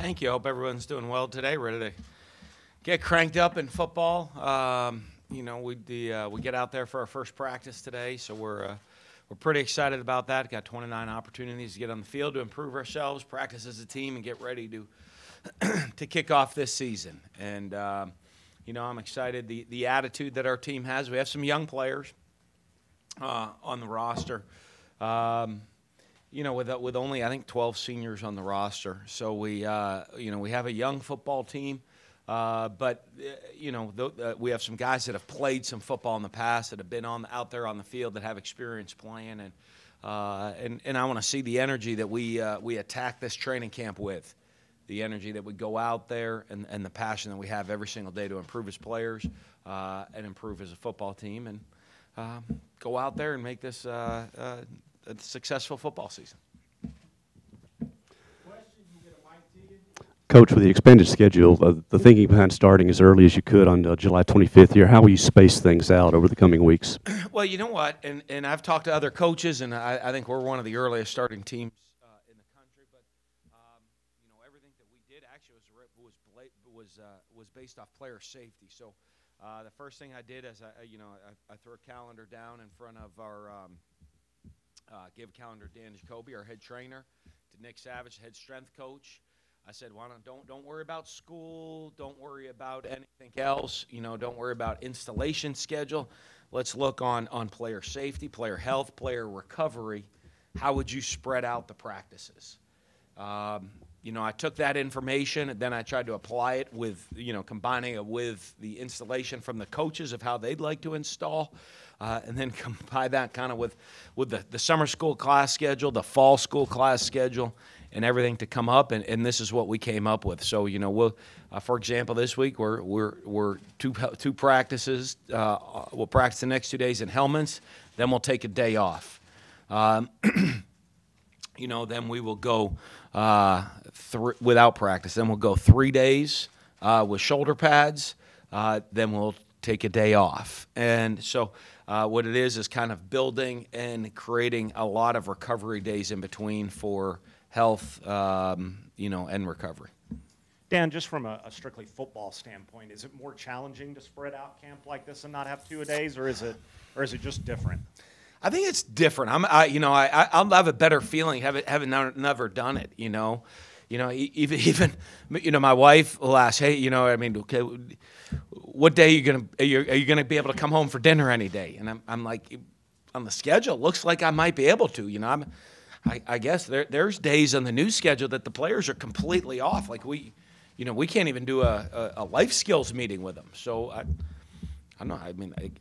Thank you. I hope everyone's doing well today. Ready to get cranked up in football. We get out there for our first practice today, so we're pretty excited about that. Got 29 opportunities to get on the field to improve ourselves, practice as a team, and get ready to to kick off this season. And I'm excited. The attitude that our team has. We have some young players on the roster. With only, I think, 12 seniors on the roster. So we have a young football team, but we have some guys that have played some football in the past, that have been out there on the field, that have experience playing, and I want to see the energy that we attack this training camp with, the energy that we go out there, and the passion that we have every single day to improve as players and improve as a football team, and go out there and make this a successful football season. Coach, with the expanded schedule, the thinking behind starting as early as you could on July 25th here, how will you space things out over the coming weeks? Well, you know what, and I've talked to other coaches, and I think we're one of the earliest starting teams in the country. But everything that we did actually was based off player safety. So the first thing I did is I threw a calendar down in front of our gave a calendar to Dan Jacoby, our head trainer, to Nick Savage, head strength coach. I said, don't worry about school, don't worry about anything else, don't worry about installation schedule. Let's look on player safety, player health, player recovery. How would you spread out the practices? I took that information, and then I tried to apply it with, combining it with the installation from the coaches of how they'd like to install, and then combine that kind of with the summer school class schedule, the fall school class schedule, and everything to come up, and this is what we came up with. So, we'll, for example, this week we're two practices. We'll practice the next 2 days in Hellman's, then we'll take a day off. Then we will go without practice. Then we'll go 3 days with shoulder pads. Then we'll take a day off. And so what it is kind of building and creating a lot of recovery days in between for health, and recovery. Dan, just from a strictly football standpoint, is it more challenging to spread out camp like this and not have 2 days, or is it just different? I think it's different. I'll have a better feeling having never done it. Even my wife will ask, hey, okay, what day are you gonna be able to come home for dinner any day? And I'm like, on the schedule, it looks like I might be able to. I guess there's days on the new schedule that the players are completely off. Like we can't even do a life skills meeting with them. So I don't know.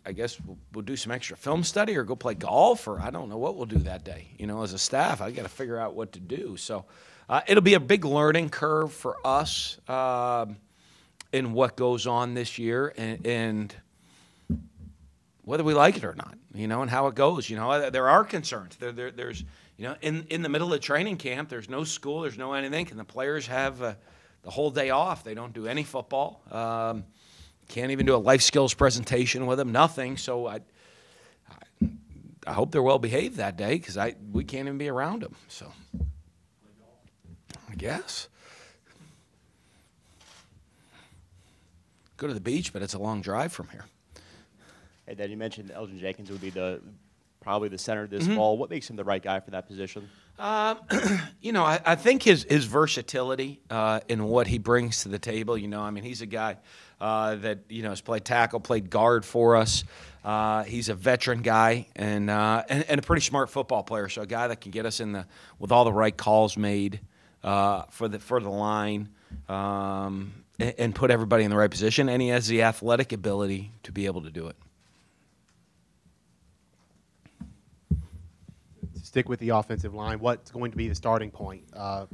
I guess we'll do some extra film study or go play golf, or I don't know what we'll do that day. As a staff, I got to figure out what to do. So it'll be a big learning curve for us in what goes on this year, and whether we like it or not, and how it goes. There are concerns. There's in the middle of training camp, there's no school, there's no anything, and the players have the whole day off. They don't do any football. Can't even do a life skills presentation with them, nothing. So I hope they're well behaved that day, because we can't even be around them. So I guess go to the beach, but it's a long drive from here. Hey, Dan, you mentioned Elgin Jenkins would be probably the center this fall. What makes him the right guy for that position? I think his versatility in what he brings to the table. He's a guy that has played tackle, played guard for us. He's a veteran guy and a pretty smart football player. So a guy that can get us with all the right calls made for the line and put everybody in the right position. And he has the athletic ability to be able to do it. Stick with the offensive line. What's going to be the starting point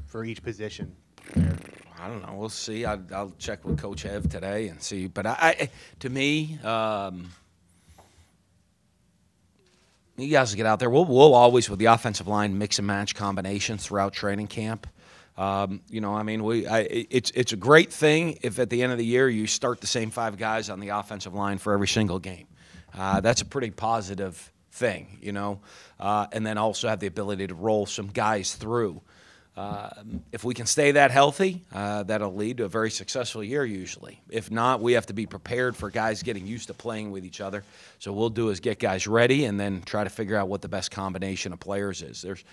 for each position? I don't know. We'll see. I'll check with Coach Ev today and see. But to me, you guys get out there. We'll always, with the offensive line, mix and match combinations throughout training camp. It's a great thing if at the end of the year you start the same 5 guys on the offensive line for every single game. That's a pretty positive thing, and then also have the ability to roll some guys through If we can stay that healthy, that'll lead to a very successful year usually. If not, we have to be prepared for guys getting used to playing with each other. So what we'll do is get guys ready and then try to figure out what the best combination of players is. There's,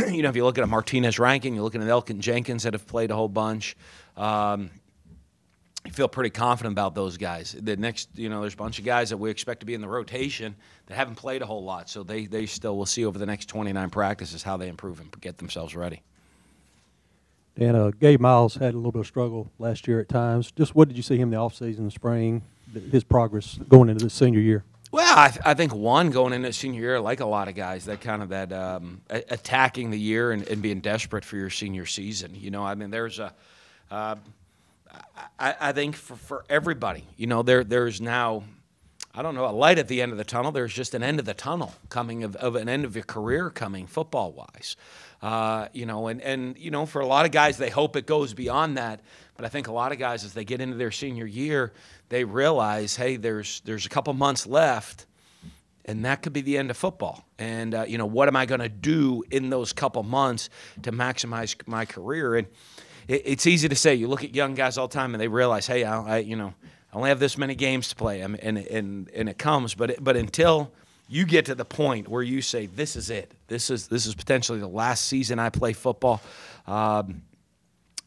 you know, if you look at a Martinez ranking, you're looking at Elkin Jenkins that have played a whole bunch. You feel pretty confident about those guys. The next, you know, there's a bunch of guys that we expect to be in the rotation that haven't played a whole lot. So they still, we'll see over the next 29 practices how they improve and get themselves ready. Dan, Gabe Miles had a little bit of struggle last year at times. Just what did you see him in the offseason, the spring, his progress going into the senior year? Well, I think one, going into senior year, like a lot of guys, that kind of that attacking the year and being desperate for your senior season. You know, I mean, there's a I think for everybody, you know, there's now, I don't know, a light at the end of the tunnel. There's just an end of the tunnel coming of an end of your career coming football-wise. You know, and you know, for a lot of guys, they hope it goes beyond that. But I think a lot of guys, as they get into their senior year, they realize, hey, there's a couple months left, and that could be the end of football. And, you know, what am I going to do in those couple months to maximize my career? And it's easy to say. You look at young guys all the time, and they realize, hey, you know, I only have this many games to play, and it comes. But until you get to the point where you say, this is it. This is potentially the last season I play football.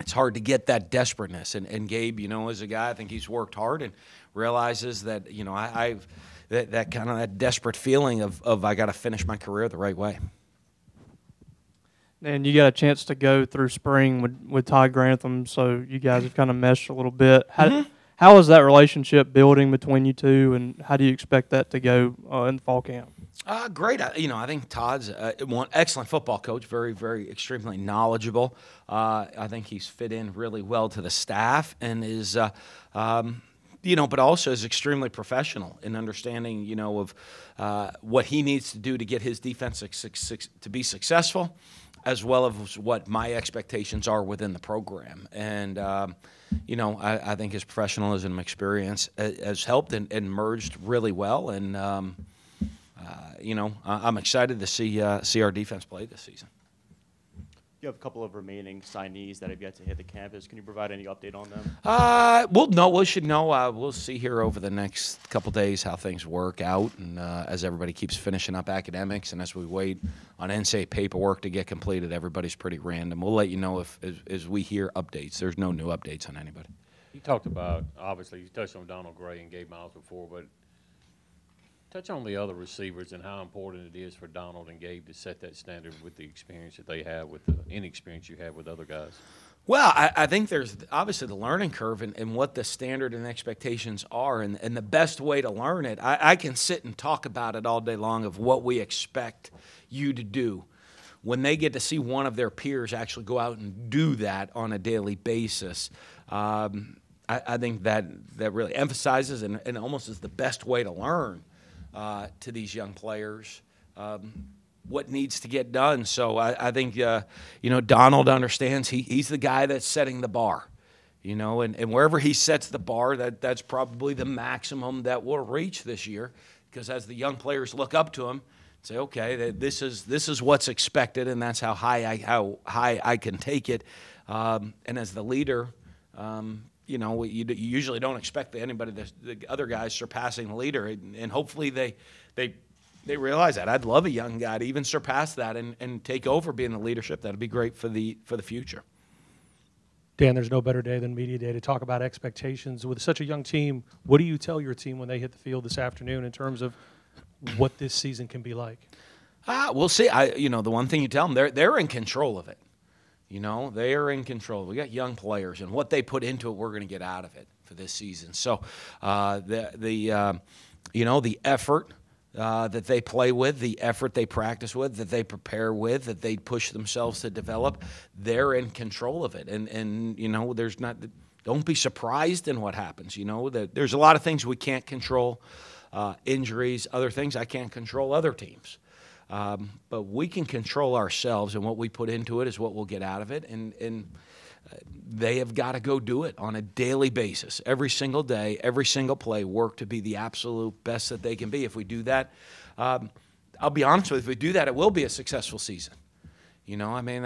It's hard to get that desperateness. And Gabe, you know, as a guy, I think he's worked hard and realizes that, you know, that kind of that desperate feeling of I got to finish my career the right way. And you got a chance to go through spring with Todd Grantham, so you guys have kind of meshed a little bit. How is that relationship building between you two, and how do you expect that to go in the fall camp? Great. You know, I think Todd's one excellent football coach, very, very extremely knowledgeable. I think he's fit in really well to the staff and is, you know, but also is extremely professional in understanding, you know, of what he needs to do to get his defense to be successful, as well as what my expectations are within the program. And, you know, I think his professionalism and experience has helped and merged really well. And, you know, I'm excited to see our defense play this season. You have a couple of remaining signees that have yet to hit the campus. Can you provide any update on them? We should know. We'll see here over the next couple days how things work out, and as everybody keeps finishing up academics, and as we wait on NCAA paperwork to get completed, everybody's pretty random. We'll let you know as we hear updates. There's no new updates on anybody. You talked about, obviously, you touched on Donald Gray and Gabe Miles before, but touch on the other receivers and how important it is for Donald and Gabe to set that standard with the experience that they have, with the inexperience you have with other guys. Well, I think there's obviously the learning curve and what the standard and expectations are, and the best way to learn it. I can sit and talk about it all day long of what we expect you to do. When they get to see one of their peers actually go out and do that on a daily basis, I think that really emphasizes and almost is the best way to learn to these young players what needs to get done. So I think, you know, Donald understands he's the guy that's setting the bar, you know, and wherever he sets the bar, that's probably the maximum that we'll reach this year, because as the young players look up to him, say, okay, this is what's expected, and that's how high I can take it. And as the leader, you know, you usually don't expect anybody, the other guys surpassing the leader, and hopefully they realize that. I'd love a young guy to even surpass that and take over being the leadership. That'd be great for the future. Dan, there's no better day than media day to talk about expectations. With such a young team, what do you tell your team when they hit the field this afternoon in terms of what this season can be like? We'll see. You know, the one thing you tell them, they're in control of it. You know, they are in control. We got young players, and what they put into it, we're going to get out of it for this season. So, you know, the effort that they play with, the effort they practice with, that they prepare with, that they push themselves to develop, they're in control of it. And you know, don't be surprised in what happens. You know, that there's a lot of things we can't control, injuries, other things. I can't control other teams. But we can control ourselves, and what we put into it is what we'll get out of it. And they have got to go do it on a daily basis, every single day, every single play, work to be the absolute best that they can be. If we do that, I'll be honest with you, if we do that, it will be a successful season. You know, I mean,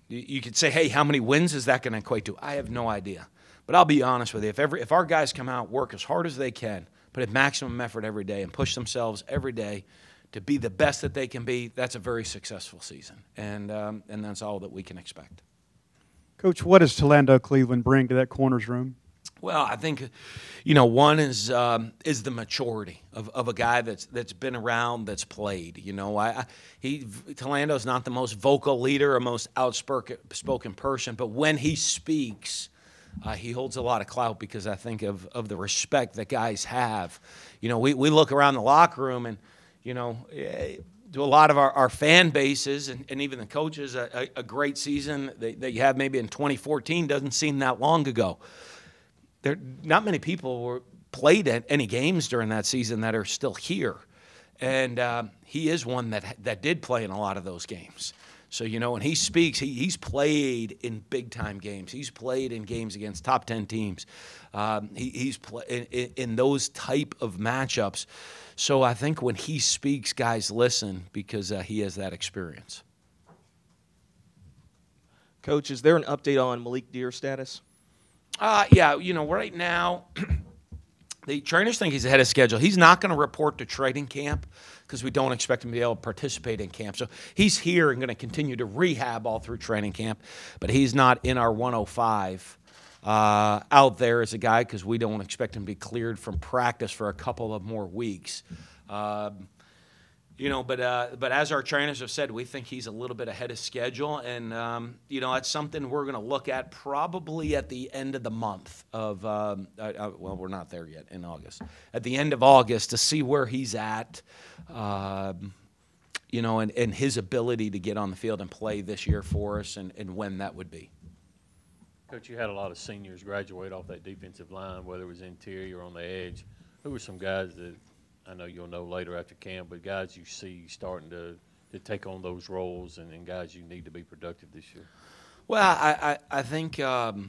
You could say, hey, how many wins is that going to equate to? I have no idea. But I'll be honest with you. If our guys come out, work as hard as they can, put in maximum effort every day, and push themselves every day to be the best that they can be, that's a very successful season. And that's all that we can expect. Coach, what does Tolando Cleveland bring to that corners room? Well, I think, one is the maturity of a guy that's been around, that's played. Tolando's not the most vocal leader or most outspoken person, but when he speaks, he holds a lot of clout because I think of the respect that guys have. We look around the locker room and, to a lot of our fan bases and even the coaches, a great season that you have maybe in 2014 doesn't seem that long ago. Not many people played at any games during that season that are still here. And he is one that did play in a lot of those games. So, when he speaks, he's played in big-time games. He's played in games against top 10 teams. He's played in those type of matchups. So I think when he speaks, guys listen because he has that experience. Coach, is there an update on Malik Deer's status? Yeah, right now, the trainers think he's ahead of schedule. He's not going to report to training camp because we don't expect him to be able to participate in camp. So he's here and going to continue to rehab all through training camp, but he's not in our 105 out there as a guy because we don't expect him to be cleared from practice for a couple of more weeks. But as our trainers have said, we think he's a little bit ahead of schedule, and that's something we're going to look at probably at the end of the month of. Well, we're not there yet in August. At the end of August to see where he's at, and his ability to get on the field and play this year for us, and when that would be. Coach, you had a lot of seniors graduate off that defensive line, whether it was interior or on the edge. Who were some guys that? I know you'll know later after camp, but guys you see starting to take on those roles and guys you need to be productive this year? Well, I think you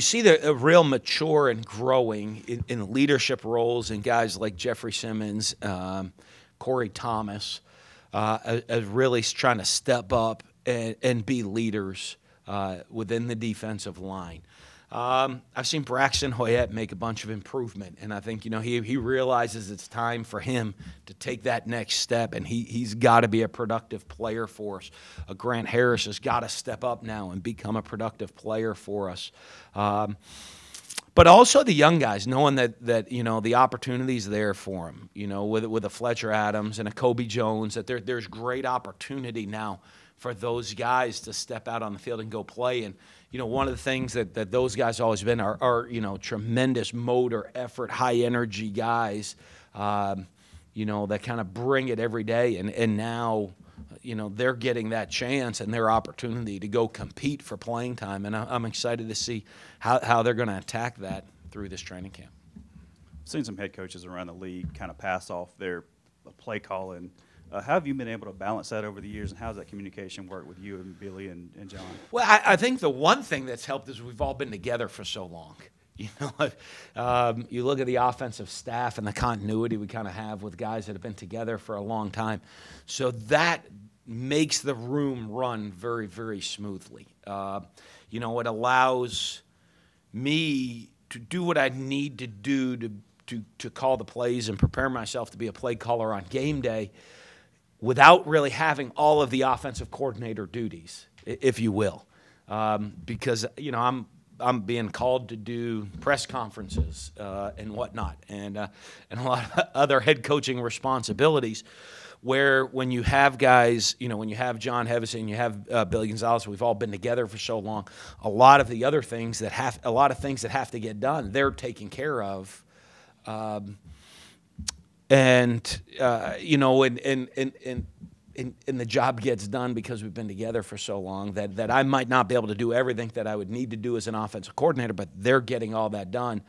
see the real mature and growing in leadership roles in guys like Jeffrey Simmons, Corey Thomas, as really trying to step up and be leaders within the defensive line. I've seen Braxton Hoyette make a bunch of improvement, and I think he realizes it's time for him to take that next step, and he's got to be a productive player for us. Grant Harris has got to step up now and become a productive player for us. But also the young guys, knowing that the opportunity's there for them. With a Fletcher Adams and a Kobe Jones, that there's great opportunity now for those guys to step out on the field and go play. And one of the things that those guys always been are tremendous motor effort, high energy guys, that kind of bring it every day. And now, they're getting that chance and their opportunity to go compete for playing time. And I'm excited to see how they're going to attack that through this training camp. I've seen some head coaches around the league kind of pass off their play calling. How have you been able to balance that over the years, and how does that communication work with you and Billy and John? Well, I think the one thing that's helped is we've all been together for so long. You look at the offensive staff and the continuity we kind of have with guys that have been together for a long time. So that makes the room run very, very smoothly. It allows me to do what I need to do to call the plays and prepare myself to be a play caller on game day, without really having all of the offensive coordinator duties, if you will, because I'm being called to do press conferences and whatnot, and a lot of other head coaching responsibilities. Where when you have guys, when you have John Hevesy and you have Billy Gonzalez, we've all been together for so long. A lot of the other things that have to get done, they're taken care of. And the job gets done because we've been together for so long that I might not be able to do everything that I would need to do as an offensive coordinator, but they're getting all that done.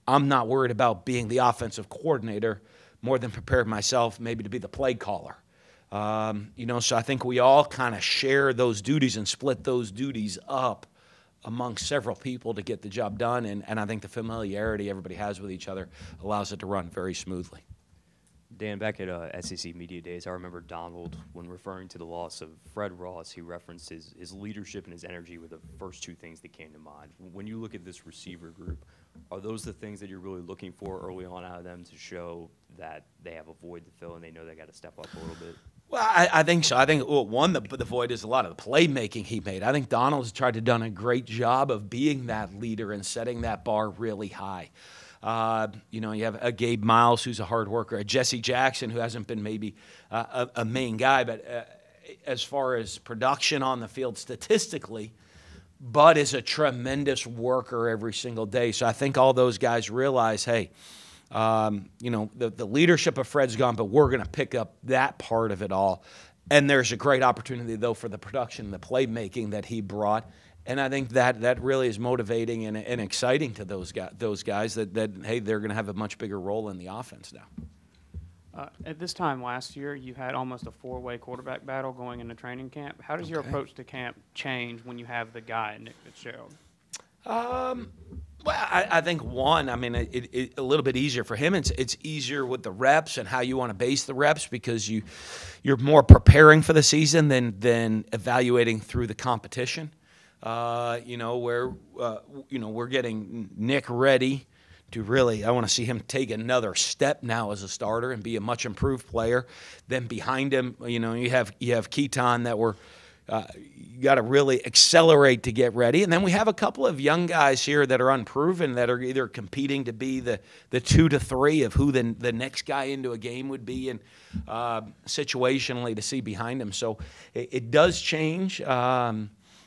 I'm not worried about being the offensive coordinator more than prepared myself maybe to be the play caller. So I think we all kind of share those duties and split those duties up among several people to get the job done, and I think the familiarity everybody has with each other allows it to run very smoothly. Dan, back at SEC Media Days, I remember Donald, when referring to the loss of Fred Ross, he referenced his leadership and his energy were the first two things that came to mind. When you look at this receiver group, are those the things that you're really looking for early on out of them to show that they have a void to fill and they know they got to step up a little bit? Well, I think so. I think, well, one, the void is a lot of the playmaking he made. I think Donald's tried to done a great job of being that leader and setting that bar really high. You know, you have a Gabe Miles, who's a hard worker, a Jesse Jackson, who hasn't been maybe a main guy, but as far as production on the field statistically, Bud is a tremendous worker every single day. So I think all those guys realize, hey, you know, the leadership of Fred's gone, but we're going to pick up that part of it all. And there's a great opportunity, though, for the production and the playmaking that he brought. And I think that really is motivating and exciting to those guys that hey, they're going to have a much bigger role in the offense now. At this time last year, you had almost a four-way quarterback battle going into training camp. How does your approach to camp change when you have the guy, Nick Fitzgerald? Well, I think one, I mean, it a little bit easier for him. It's easier with the reps and how you want to base the reps because you're more preparing for the season than evaluating through the competition. You know, we're getting Nick ready to really, I want to see him take another step now as a starter and be a much improved player. Then behind him, you know, you have Keaton that you got to really accelerate to get ready. And then we have a couple of young guys here that are unproven that are either competing to be the 2 to 3 of who the next guy into a game would be and situationally to see behind him. So it does change.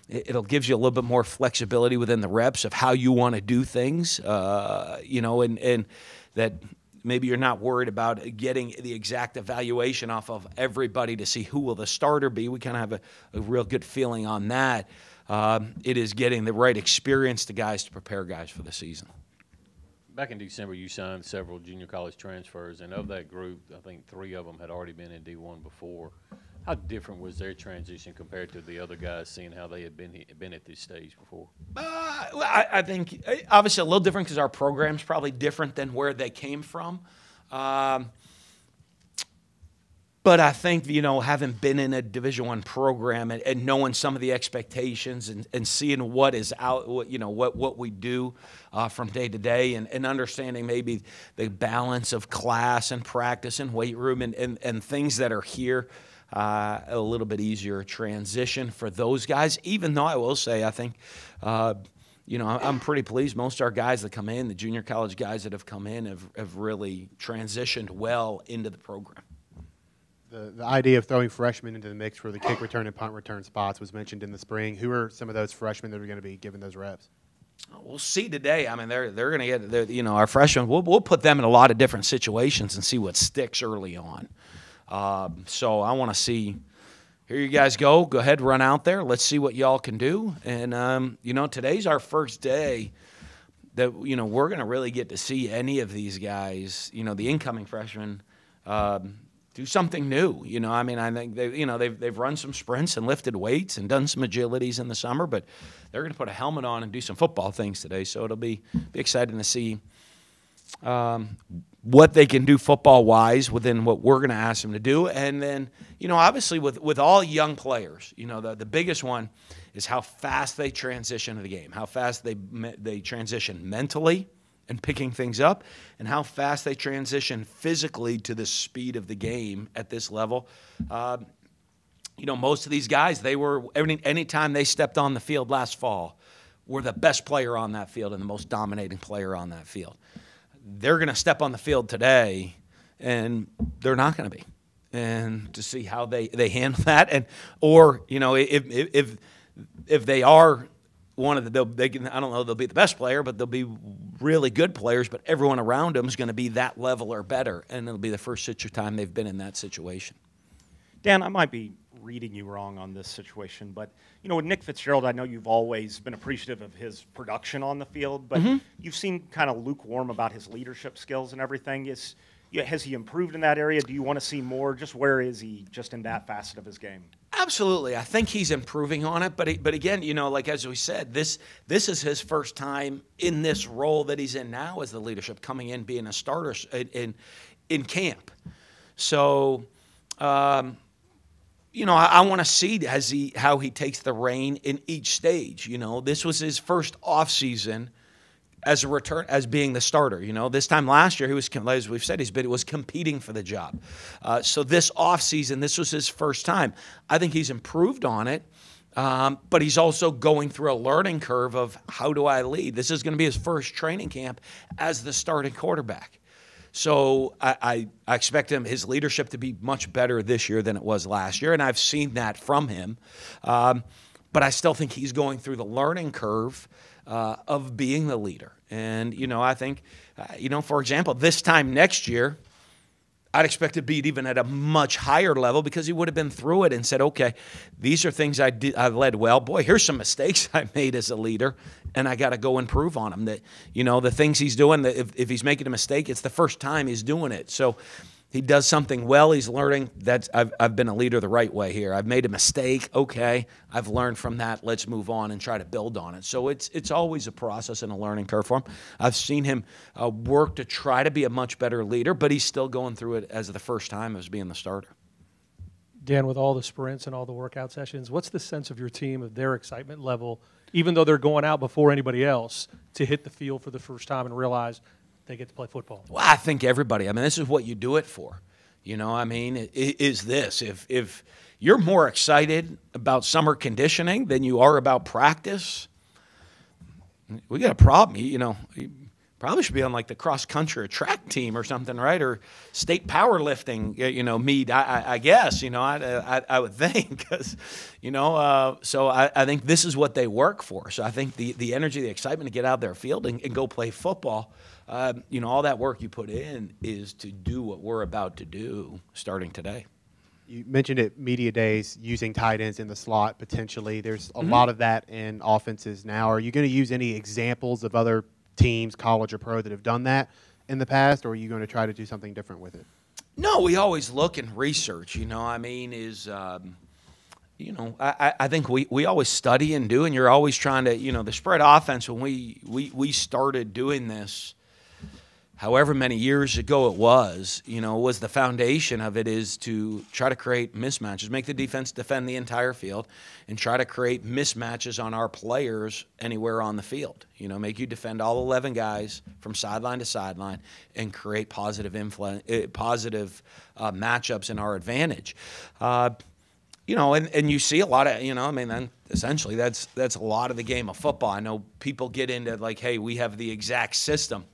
It'll gives you a little bit more flexibility within the reps of how you want to do things, you know, and that maybe you're not worried about getting the exact evaluation off of everybody to see who will the starter be. We kind of have a real good feeling on that. It is getting the right experience to guys to prepare guys for the season. Back in December, you signed several junior college transfers, and of that group, I think 3 of them had already been in D1 before. How different was their transition compared to the other guys, seeing how they had been at this stage before? Well, I think obviously a little different because our program's probably different than where they came from. But I think, you know, having been in a Division I program and knowing some of the expectations and seeing what is out, you know, what we do from day to day and understanding maybe the balance of class and practice and weight room and things that are here, a little bit easier transition for those guys, even though I will say I think, you know, I'm pretty pleased. Most of our guys that come in, the junior college guys that have come in have really transitioned well into the program. The idea of throwing freshmen into the mix for the kick return and punt return spots was mentioned in the spring. Who are some of those freshmen that are going to be given those reps? We'll see today. I mean, they're going to get, you know, our freshmen. We'll put them in a lot of different situations and see what sticks early on. So I want to see. Here you guys go. Go ahead, run out there. Let's see what y'all can do. And you know, today's our first day that, you know, we're going to really get to see any of these guys. You know, the incoming freshmen. Do something new, you know. I mean, I think they've run some sprints and lifted weights and done some agilities in the summer, but they're going to put a helmet on and do some football things today. So it'll be exciting to see what they can do football-wise within what we're going to ask them to do. And then, you know, obviously with all young players, you know, the biggest one is how fast they transition to the game, how fast they transition mentally and picking things up, and how fast they transition physically to the speed of the game at this level. You know, most of these guys, they were, anytime they stepped on the field last fall, were the best player on that field and the most dominating player on that field. They're going to step on the field today, and they're not going to be. And to see how they handle that, and or, you know, if they are one of the, I don't know, they'll be the best player, but they'll be really good players, but everyone around them is going to be that level or better, and it'll be the first time they've been in that situation. Dan, I might be reading you wrong on this situation, but, you know, with Nick Fitzgerald, I know you've always been appreciative of his production on the field, but you've seemed kind of lukewarm about his leadership skills and everything. Has he improved in that area? Do you want to see more? Just where is he just in that facet of his game? Absolutely. I think he's improving on it. But again, you know, like as we said, this is his first time in this role that he's in now as the leadership, coming in, being a starter in camp. So, you know, I want to see how he takes the reign in each stage. You know, this was his first off season as a return, as being the starter. You know, this time last year he was, as we've said, he was competing for the job. So this off season, this was his first time. I think he's improved on it, but he's also going through a learning curve of how do I lead. This is going to be his first training camp as the starting quarterback. So I expect his leadership to be much better this year than it was last year, and I've seen that from him. But I still think he's going through the learning curve of being the leader. And, you know, I think, you know, for example, this time next year, I'd expect to be even at a much higher level because he would have been through it and said, okay, these are things I led well. Boy, here's some mistakes I made as a leader, and I got to go improve on them. That, you know, the things he's doing, if he's making a mistake, it's the first time he's doing it. So he does something well, he's learning. I've been a leader the right way here. I've made a mistake. Okay, I've learned from that. Let's move on and try to build on it. So it's always a process and a learning curve for him. I've seen him work to try to be a much better leader, but he's still going through it as the first time as being the starter. Dan, with all the sprints and all the workout sessions, what's the sense of your team, of their excitement level, even though they're going out before anybody else, to hit the field for the first time and realize they get to play football? Well, I think everybody. I mean, this is what you do it for. You know, I mean, is this. If you're more excited about summer conditioning than you are about practice, we got a problem. You know, you probably should be on like the cross-country or track team or something, right? Or state powerlifting, you know, meet, I guess, you know, I would think. Because, you know, so I think this is what they work for. So I think the energy, the excitement to get out there field and go play football, you know, all that work you put in is to do what we're about to do starting today. You mentioned at media days using tight ends in the slot potentially. There's a lot of that in offenses now. Are you going to use any examples of other teams, college or pro, that have done that in the past, or are you going to try to do something different with it? No, we always look and research. You know, I mean, you know, I think we always study and do, and you're always trying to, you know, the spread offense, when we started doing this, however many years ago it was, you know, was the foundation of it is to try to create mismatches, make the defense defend the entire field, and try to create mismatches on our players anywhere on the field. You know, make you defend all 11 guys from sideline to sideline and create positive matchups in our advantage. You know, and you see a lot of, you know, I mean, then essentially that's a lot of the game of football. I know people get into like, hey, we have the exact system.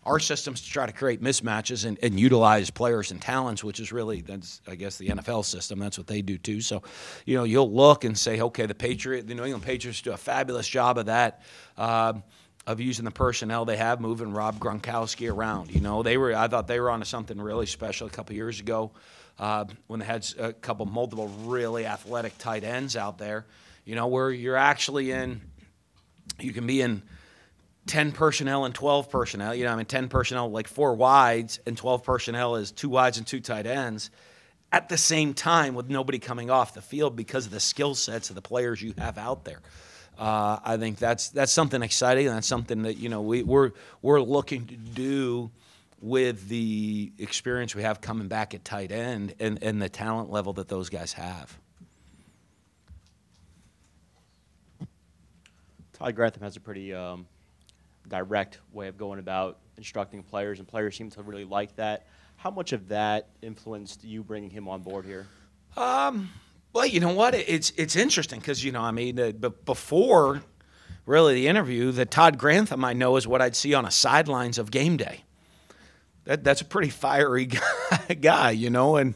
Our system's to try to create mismatches and utilize players and talents, which is really, that's, I guess, the NFL system. That's what they do too. So, you know, you'll look and say, okay, the New England Patriots do a fabulous job of that, of using the personnel they have, moving Rob Gronkowski around. You know, I thought they were onto something really special a couple years ago when they had multiple really athletic tight ends out there. You know, where you're actually you can be in 10 personnel and 12 personnel. You know, I mean, 10 personnel, like 4 wides, and 12 personnel is 2 wides and 2 tight ends at the same time with nobody coming off the field because of the skill sets of the players you have out there. I think that's something exciting, and that's something that, you know, we're looking to do with the experience we have coming back at tight end and the talent level that those guys have. Todd Grantham has a pretty direct way of going about instructing players, and players seem to really like that. How much of that influenced you bringing him on board here? Well, you know what? It's interesting because, you know, I mean, before really the interview, the Todd Grantham I know is what I'd see on a sidelines of game day. That's a pretty fiery guy, you know, and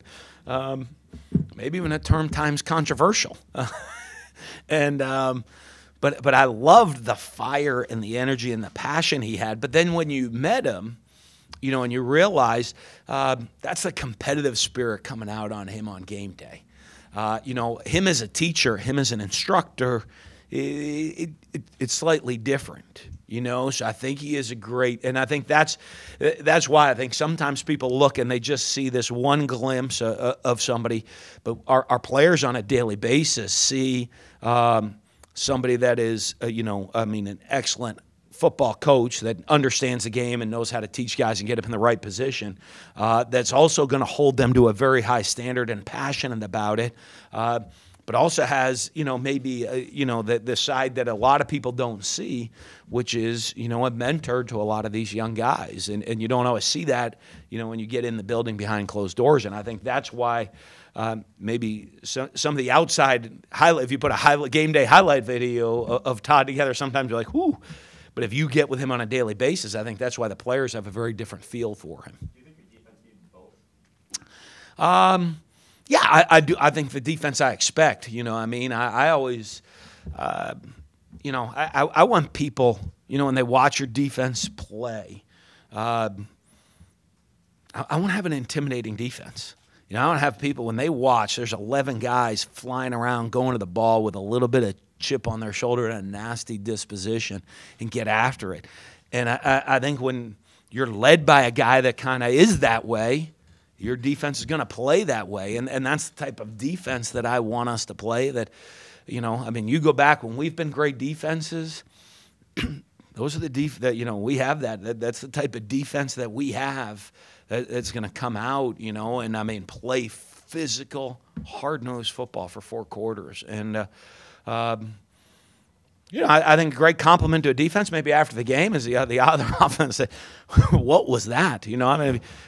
maybe even at times controversial. But I loved the fire and the energy and the passion he had. But then when you met him, you know, and you realize that's the competitive spirit coming out on him on game day. You know, him as a teacher, him as an instructor, it's slightly different. You know, so I think he is a great, and I think that's why I think sometimes people look and they just see this one glimpse of somebody, but our players on a daily basis see somebody that is, you know, I mean, an excellent football coach that understands the game and knows how to teach guys and get them in the right position, that's also going to hold them to a very high standard and passionate about it, but also has, maybe, the side that a lot of people don't see, which is, a mentor to a lot of these young guys. And you don't always see that, when you get in the building behind closed doors. And I think that's why maybe some of the outside highlight, if you put a game day highlight video of Todd together, sometimes you're like, whoo. But if you get with him on a daily basis, I think that's why the players have a very different feel for him. Do you think your defense needs both? Yeah, I do. I think the defense I expect, I always, I want people, when they watch your defense play, I want to have an intimidating defense. I want to have people, when they watch, there's 11 guys flying around, going to the ball with a little bit of chip on their shoulder and a nasty disposition and get after it. And I think when you're led by a guy that kind of is that way, your defense is going to play that way. And that's the type of defense that I want us to play. That, you go back when we've been great defenses, those are the we have that. That's the type of defense that we have that's going to come out, and play physical, hard-nosed football for 4 quarters. And, I think a great compliment to a defense maybe after the game is the other offense say, what was that?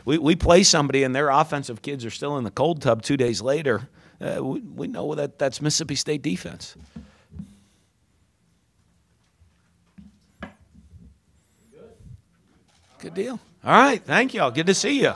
We play somebody and their offensive kids are still in the cold tub 2 days later. We know that's Mississippi State defense. Good deal. All right. Thank y'all. Good to see you.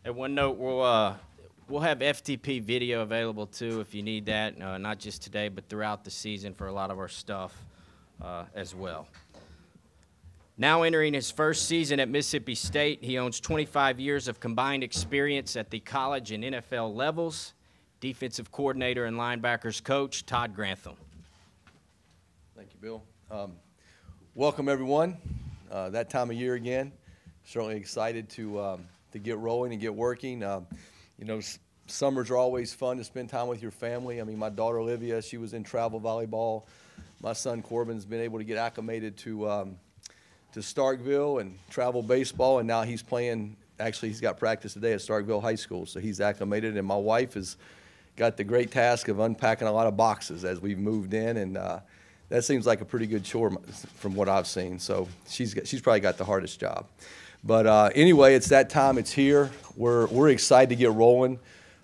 And one note, we'll have FTP video available too if you need that, not just today, but throughout the season for a lot of our stuff as well. Now entering his first season at Mississippi State, he owns 25 years of combined experience at the college and NFL levels. Defensive coordinator and linebackers coach, Todd Grantham. Thank you, Bill. Welcome, everyone. That time of year again. Certainly excited to get rolling and get working. Summers are always fun to spend time with your family. My daughter Olivia, she was in travel volleyball. My son Corbin's been able to get acclimated to Starkville and travel baseball, and now he's playing. Actually, he's got practice today at Starkville High School, so he's acclimated. And my wife has got the great task of unpacking a lot of boxes as we've moved in, and that seems like a pretty good chore from what I've seen. So she's probably got the hardest job. But anyway, it's that time. It's here. We're excited to get rolling.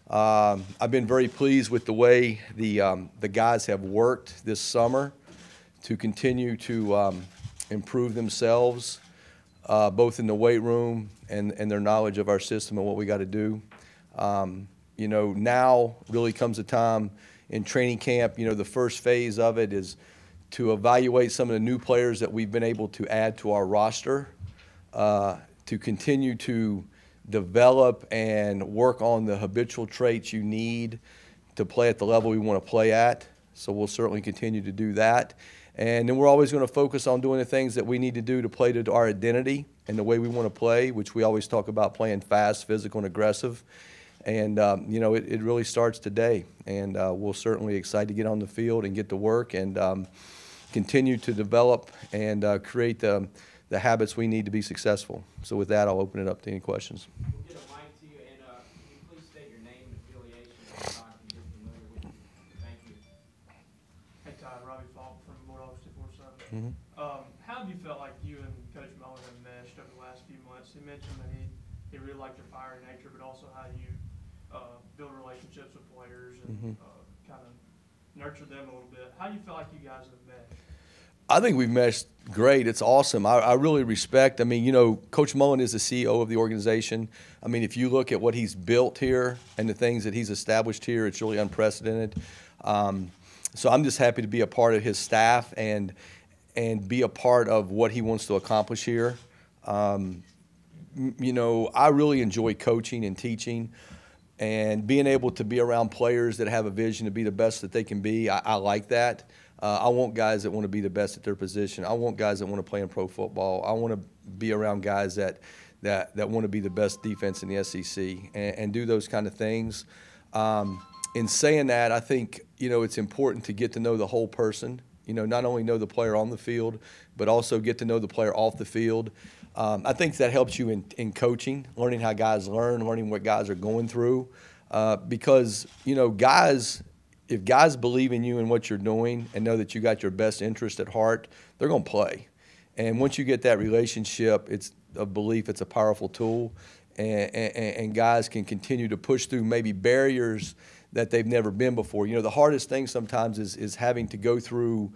I've been very pleased with the way the guys have worked this summer to continue to improve themselves, both in the weight room and their knowledge of our system and what we got to do. Now really comes a time in training camp. The first phase of it is to evaluate some of the new players that we've been able to add to our roster, to continue to develop and work on the habitual traits you need to play at the level we want to play at. So we'll certainly continue to do that. And then we're always going to focus on doing the things that we need to do to play to our identity and the way we want to play, which we always talk about playing fast, physical, and aggressive. And, it really starts today. And we're certainly excited to get on the field and get to work and continue to develop and create the habits we need to be successful. So with that, I'll open it up to any questions. We'll get a mic to you, and can you please state your name and affiliation so Todd can get familiar with you? Thank you. Hey, Todd, Robbie Falk from Bulldogs 247. Mm-hmm. How have you felt like you and Coach Mullen have meshed over the last few months? He mentioned that he really liked your fire nature, but also how you build relationships with players and kind of nurture them a little bit. How do you feel like you guys have met? I think we've meshed great. It's awesome. I really respect. I mean, you know, Coach Mullen is the CEO of the organization. I mean, if you look at what he's built here and the things that he's established here, it's really unprecedented. So I'm just happy to be a part of his staff and be a part of what he wants to accomplish here. You know, I really enjoy coaching and teaching and being able to be around players that have a vision to be the best that they can be. I like that. I want guys that want to be the best at their position. I want guys that want to play in pro football. I want to be around guys that want to be the best defense in the SEC and do those kind of things. In saying that, I think, you know, it's important to get to know the whole person. You know, not only know the player on the field, but also get to know the player off the field. I think that helps you in coaching, learning how guys learn, learning what guys are going through. Because, you know, if guys believe in you and what you're doing and know that you got your best interest at heart, they're going to play. And once you get that relationship, it's a belief, it's a powerful tool. And guys can continue to push through maybe barriers that they've never been before. You know, the hardest thing sometimes is having to go through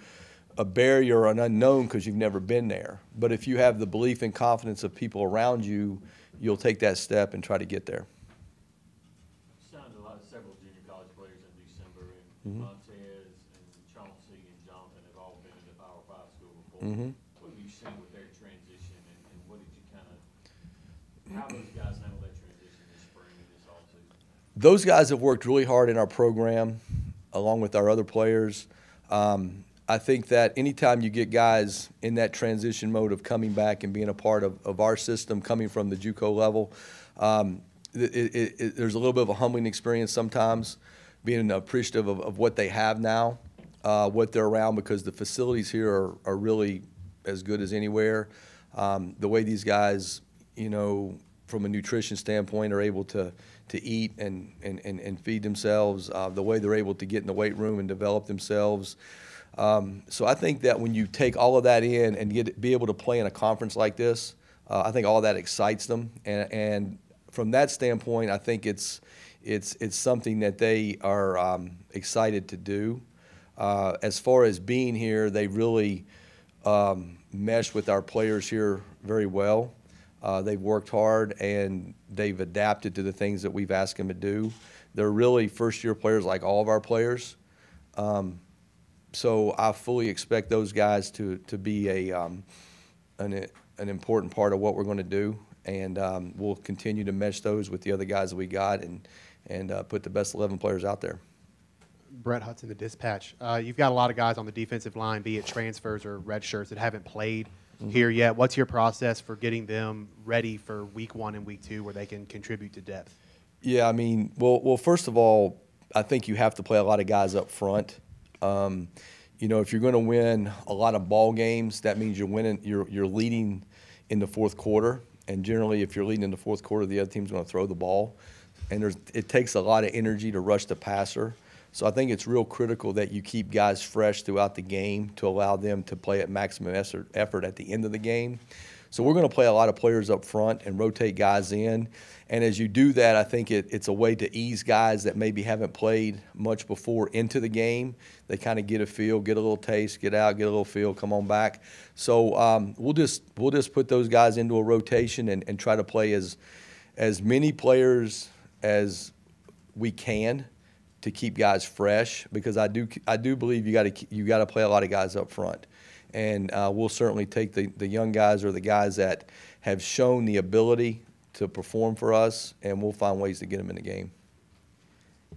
a barrier or an unknown because you've never been there. But if you have the belief and confidence of people around you, you'll take that step and try to get there. Several junior college players in December, and Montez and Chauncey and Jonathan have all been in the Power 5 school before. What have you seen with their transition, and what did you how those guys handle that transition this spring and this offseason? Those guys have worked really hard in our program, along with our other players. I think that anytime you get guys in that transition mode of coming back and being a part of our system, coming from the JUCO level, there's a little bit of a humbling experience sometimes, being appreciative of what they have now, what they're around, because the facilities here are really as good as anywhere. The way these guys, you know, from a nutrition standpoint, are able to eat and feed themselves, the way they're able to get in the weight room and develop themselves. So I think that when you take all of that in and be able to play in a conference like this, I think all of that excites them. And from that standpoint, I think it's something that they are excited to do. As far as being here, they really mesh with our players here very well. They've worked hard and they've adapted to the things that we've asked them to do. They're really first-year players like all of our players. So I fully expect those guys to be an important part of what we're going to do. And we'll continue to mesh those with the other guys that we got and put the best 11 players out there. Brett Hudson, the Dispatch. You've got a lot of guys on the defensive line, be it transfers or red shirts, that haven't played here yet. What's your process for getting them ready for week 1 and week 2 where they can contribute to depth? Yeah, I mean, well, first of all, I think you have to play a lot of guys up front. You know, if you're going to win a lot of ball games, that means you're leading in the fourth quarter. And generally, if you're leading in the fourth quarter, the other team's going to throw the ball. And it takes a lot of energy to rush the passer. So I think it's real critical that you keep guys fresh throughout the game to allow them to play at maximum effort at the end of the game. So we're going to play a lot of players up front and rotate guys in. And as you do that, I think it's a way to ease guys that maybe haven't played much before into the game. They kind of get a feel, get a little taste, get out, get a little feel, come on back. So we'll just put those guys into a rotation and try to play as many players as we can to keep guys fresh, because I do believe you got to play a lot of guys up front. And we'll certainly take the young guys or the guys that have shown the ability to perform for us, and we'll find ways to get them in the game.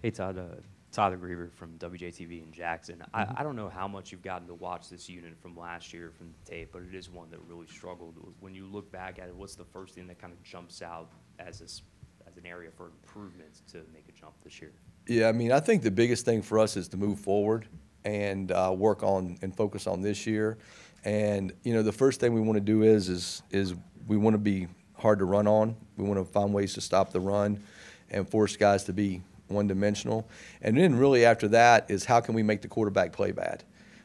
Hey, Todd, Tyler Griever from WJTV in Jackson. I don't know how much you've gotten to watch this unit from last year from the tape, but it is one that really struggled. When you look back at it, what's the first thing that kind of jumps out as an area for improvements to make a jump this year? Yeah, I mean, I think the biggest thing for us is to move forward and work on and focus on this year. And, you know, the first thing we want to do is we want to be hard to run on. We want to find ways to stop the run and force guys to be one-dimensional. And then really after that is how can we make the quarterback play bad?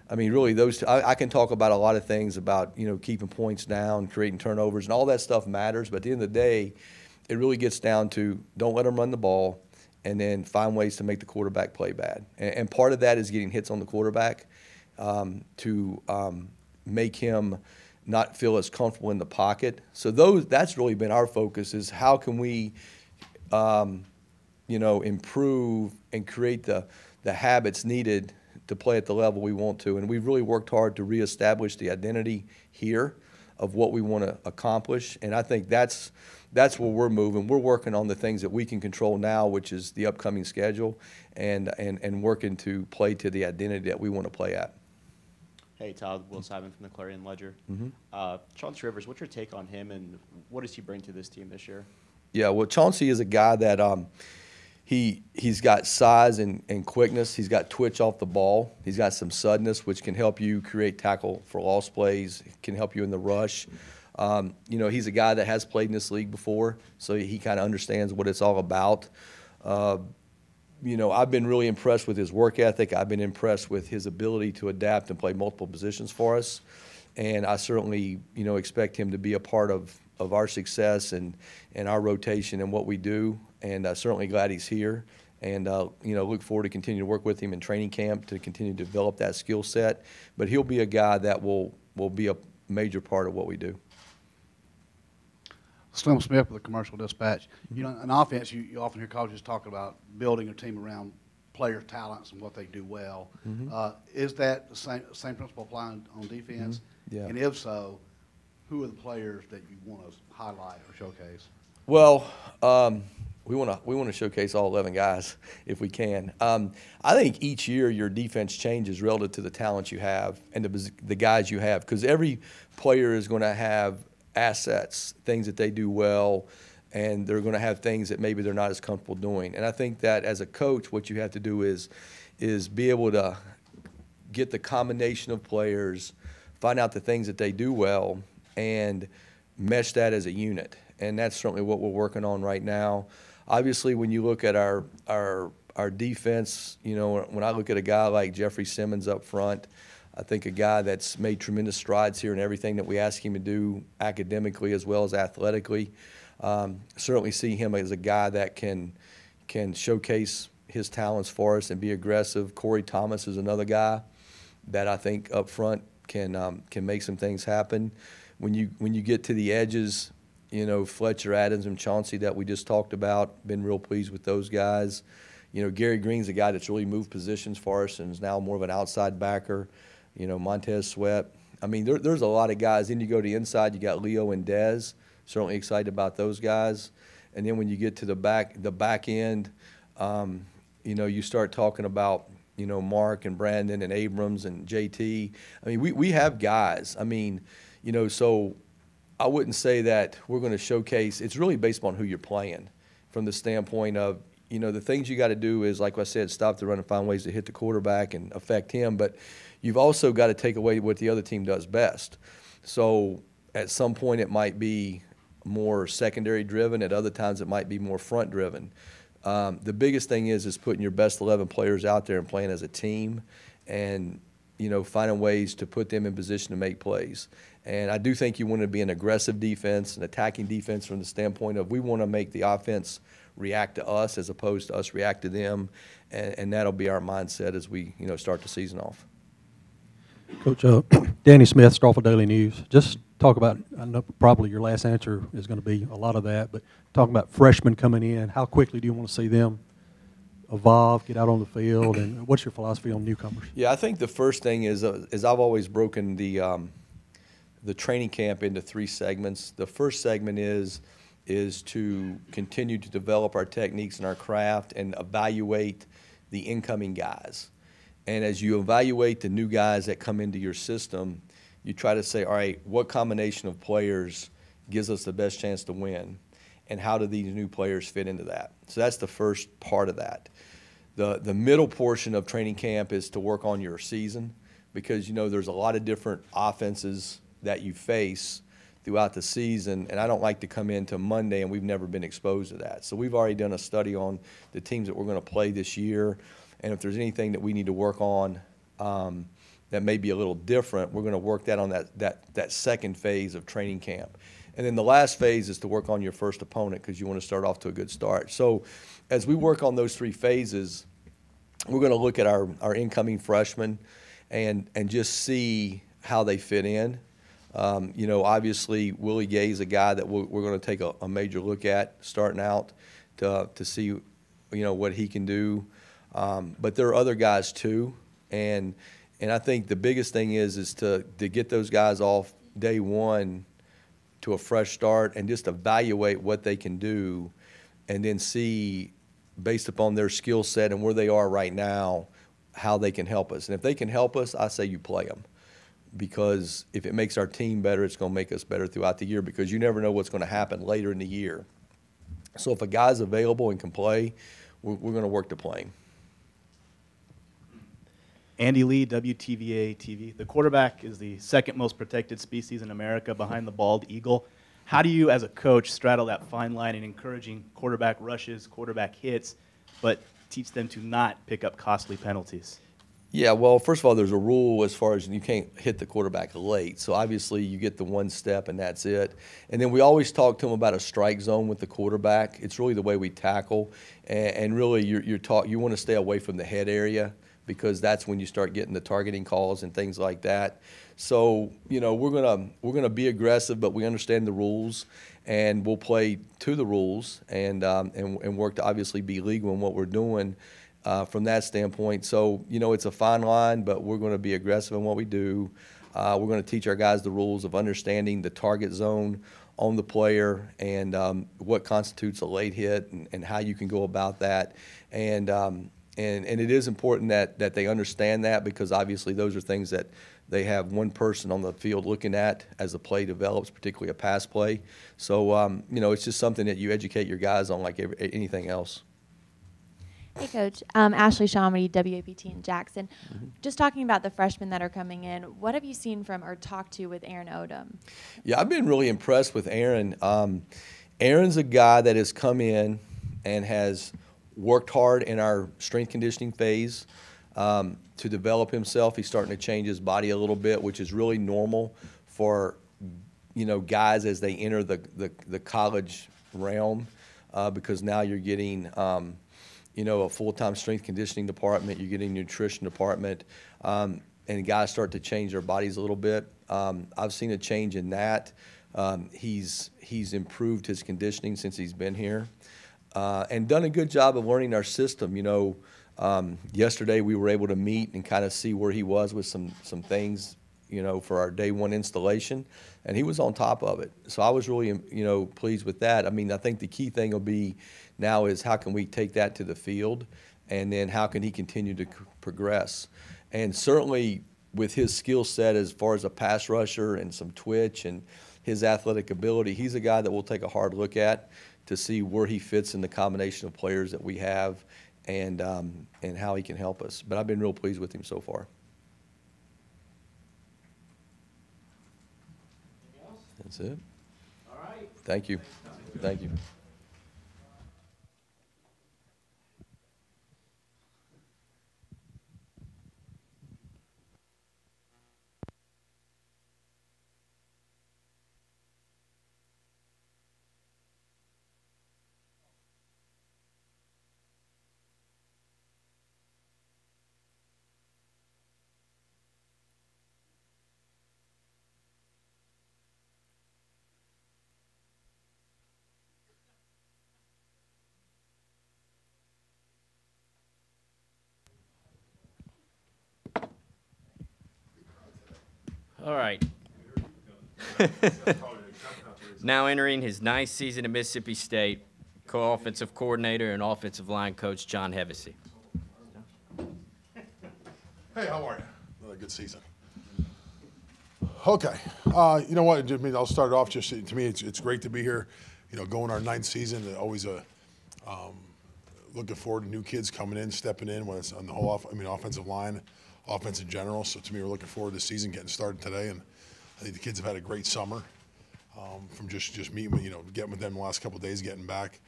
I mean, really those two, I can talk about a lot of things about, you know, keeping points down, creating turnovers, and all that stuff matters. But at the end of the day, it really gets down to don't let them run the ball, and then find ways to make the quarterback play bad. And part of that is getting hits on the quarterback to make him not feel as comfortable in the pocket. So that's really been our focus, is how can we, improve and create the habits needed to play at the level we want to. And we've really worked hard to reestablish the identity here of what we want to accomplish. And I think that's where we're moving. We're working on the things that we can control now, which is the upcoming schedule, and working to play to the identity that we want to play at. Hey, Todd, Will Simon from the Clarion Ledger. Mhm. Chauncey Rivers, what's your take on him, and what does he bring to this team this year? Yeah, well, Chauncey is a guy that he's got size and quickness. He's got twitch off the ball. He's got some suddenness, which can help you create tackle for loss plays, can help you in the rush. He's a guy that has played in this league before, so he kind of understands what it's all about. I've been really impressed with his work ethic. I've been impressed with his ability to adapt and play multiple positions for us. And I certainly, expect him to be a part of our success and our rotation and what we do. And certainly glad he's here. And, look forward to continue to work with him in training camp to continue to develop that skill set. But he'll be a guy that will be a major part of what we do. Slim Smith with the Commercial Dispatch. In offense, you often hear coaches talk about building a team around player talents and what they do well. Is that the same principle applying on defense? Yeah. And if so, who are the players that you want to highlight or showcase? Well, we want to showcase all 11 guys if we can. I think each year your defense changes relative to the talent you have and the guys you have, because every player is going to have assets, things that they do well, and they're going to have things that maybe they're not as comfortable doing. And I think that as a coach, what you have to do is be able to get the combination of players, find out the things that they do well, and mesh that as a unit. And that's certainly what we're working on right now. Obviously, when you look at our defense, when I look at a guy like Jeffrey Simmons up front, I think a guy that's made tremendous strides here in everything that we ask him to do academically as well as athletically. Certainly see him as a guy that can showcase his talents for us and be aggressive. Corey Thomas is another guy that I think up front can make some things happen. When you get to the edges, Fletcher, Adams, and Chauncey that we just talked about, been real pleased with those guys. Gary Green's a guy that's really moved positions for us and is now more of an outside backer. Montez Sweat. I mean, there's a lot of guys. Then you go to the inside, you got Leo and Dez. Certainly excited about those guys. And then when you get to the back end, you start talking about, Mark and Brandon and Abrams and JT. I mean, we have guys. I mean, so I wouldn't say that we're going to showcase. It's really based on who you're playing from the standpoint of, the things you got to do is, like I said, stop the run and find ways to hit the quarterback and affect him. But you've also got to take away what the other team does best. So at some point it might be more secondary driven. At other times it might be more front driven. The biggest thing is putting your best 11 players out there and playing as a team and, finding ways to put them in position to make plays. And I do think you want to be an aggressive defense, an attacking defense from the standpoint of we want to make the offense react to us as opposed to us react to them. And that'll be our mindset as we, start the season off. Coach, Danny Smith, Strawful Daily News. Just talk about, I know probably your last answer is going to be a lot of that, but talking about freshmen coming in, how quickly do you want to see them evolve, get out on the field, and what's your philosophy on newcomers? Yeah, I think the first thing is I've always broken the training camp into 3 segments. The first segment is to continue to develop our techniques and our craft and evaluate the incoming guys. And as you evaluate the new guys that come into your system, you try to say, all right, what combination of players gives us the best chance to win? And how do these new players fit into that? So that's the first part of that. The middle portion of training camp is to work on your season because, there's a lot of different offenses that you face throughout the season, and I don't like to come into Monday and we've never been exposed to that. So we've already done a study on the teams that we're going to play this year, and if there's anything that we need to work on that may be a little different, we're going to work that on that second phase of training camp. And then the last phase is to work on your first opponent because you want to start off to a good start. So as we work on those 3 phases, we're going to look at our incoming freshmen and just see how they fit in. You know, obviously Willie Gay's a guy that we're going to take a major look at starting out to see, you know, what he can do. But there are other guys too, and I think the biggest thing is to get those guys off day one to a fresh start and just evaluate what they can do, and then see, based upon their skill set and where they are right now, how they can help us. And if they can help us, I say you play them, because if it makes our team better, it's going to make us better throughout the year, because you never know what's going to happen later in the year. So if a guy's available and can play, we're going to work to play him. Andy Lee, WTVA TV. The quarterback is the second most protected species in America behind the bald eagle. How do you, as a coach, straddle that fine line in encouraging quarterback rushes, quarterback hits, but teach them to not pick up costly penalties? Yeah, well, first of all, there's a rule as far as you can't hit the quarterback late. So obviously you get the one step and that's it. And then we always talk to them about a strike zone with the quarterback. It's really the way we tackle. And really you want to stay away from the head area, because that's when you start getting the targeting calls and things like that. So, you know, we're gonna be aggressive, but we understand the rules, and we'll play to the rules and work to obviously be legal in what we're doing from that standpoint. So, you know, it's a fine line, but we're going to be aggressive in what we do. We're going to teach our guys the rules of understanding the target zone on the player, and what constitutes a late hit, and how you can go about that. And it is important that they understand that, because obviously those are things that they have one person on the field looking at as the play develops, particularly a pass play. So, you know, it's just something that you educate your guys on like anything else. Hey, Coach. Ashley Shamedy, WAPT in Jackson. Just talking about the freshmen that are coming in, what have you seen from or talked to with Aaron Odom? Yeah, I've been really impressed with Aaron. Aaron's a guy that has come in and has worked hard in our strength conditioning phase to develop himself. He's starting to change his body a little bit, which is really normal for, you know, guys as they enter the college realm, because now you're getting you know, a full-time strength conditioning department, you're getting a nutrition department, and guys start to change their bodies a little bit. I've seen a change in that. He's improved his conditioning since he's been here, and done a good job of learning our system. You know, yesterday we were able to meet and kind of see where he was with some things, you know, for our day one installation, and he was on top of it. So I was really, you know, pleased with that. I mean, I think the key thing will be now is how can we take that to the field, and then how can he continue to progress. And certainly with his skill set as far as a pass rusher and some twitch and his athletic ability, he's a guy that we'll take a hard look at to see where he fits in the combination of players that we have, and how he can help us. But I've been real pleased with him so far. That's it. All right. Thank you. Thank you. All right. Now entering his ninth season at Mississippi State, co-offensive coordinator and offensive line coach John Hevesy. Hey, how are you? Another good season. Okay. You know what? I mean, I'll start off just, to me, it's great to be here. You know, going our ninth season, always looking forward to new kids coming in, stepping in when it's on the whole offensive line, offense in general. So to me, we're looking forward to the season getting started today, and I think the kids have had a great summer from just meeting, you know, getting with them the last couple of days, getting back.